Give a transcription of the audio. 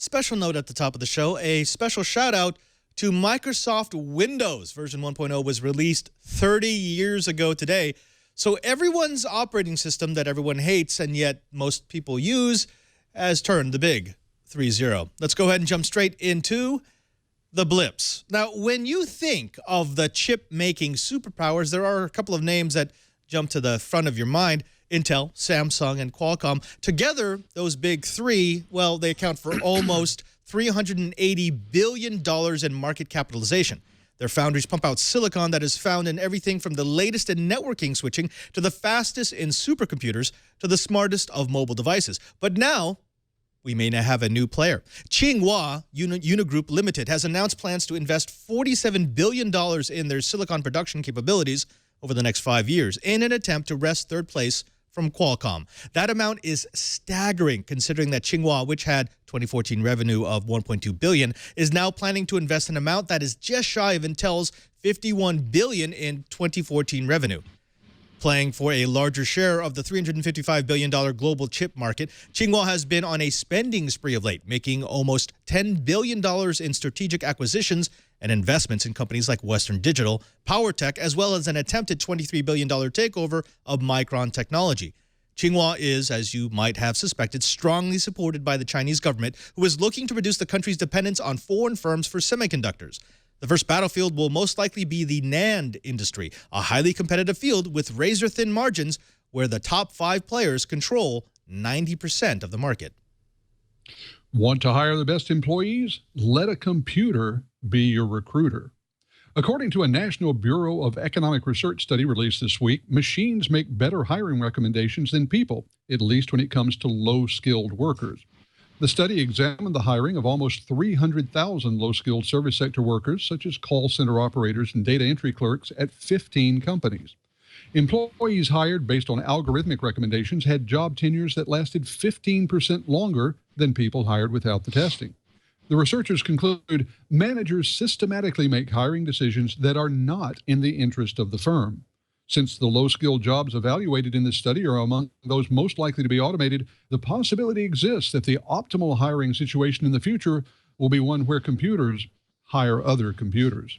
Special note at the top of the show, a special shout out to Microsoft Windows. Version 1.0 was released 30 years ago today. So everyone's operating system that everyone hates and yet most people use has turned the big 3-0. Let's go ahead and jump straight into the Blips. Now, when you think of the chip-making superpowers, there are a couple of names that jump to the front of your mind. Intel, Samsung, and Qualcomm. Together, those big three, well, they account for almost $380 billion in market capitalization. Their foundries pump out silicon that is found in everything from the latest in networking switching to the fastest in supercomputers to the smartest of mobile devices. But now, we may now have a new player. Ching-Waa Unigroup Limited has announced plans to invest $47 billion in their silicon production capabilities over the next 5 years in an attempt to wrest third place from Qualcomm. That amount is staggering considering that Ching-Waa, which had 2014 revenue of $1.2 billion, is now planning to invest an amount that is just shy of Intel's $51 billion in 2014 revenue. Playing for a larger share of the $355 billion global chip market, Ching-Waa has been on a spending spree of late, making almost $10 billion in strategic acquisitions and investments in companies like Western Digital, PowerTech, as well as an attempted $23 billion takeover of Micron Technology. Ching-Waa is, as you might have suspected, strongly supported by the Chinese government, who is looking to reduce the country's dependence on foreign firms for semiconductors. The first battlefield will most likely be the NAND industry, a highly competitive field with razor-thin margins where the top 5 players control 90% of the market. Want to hire the best employees? Let a computer be your recruiter. According to a National Bureau of Economic Research study released this week, machines make better hiring recommendations than people, at least when it comes to low-skilled workers. The study examined the hiring of almost 300,000 low-skilled service sector workers, such as call center operators and data entry clerks, at 15 companies. Employees hired based on algorithmic recommendations had job tenures that lasted 15% longer than people hired without the testing. The researchers conclude managers systematically make hiring decisions that are not in the interest of the firm. Since the low-skilled jobs evaluated in this study are among those most likely to be automated, the possibility exists that the optimal hiring situation in the future will be one where computers hire other computers.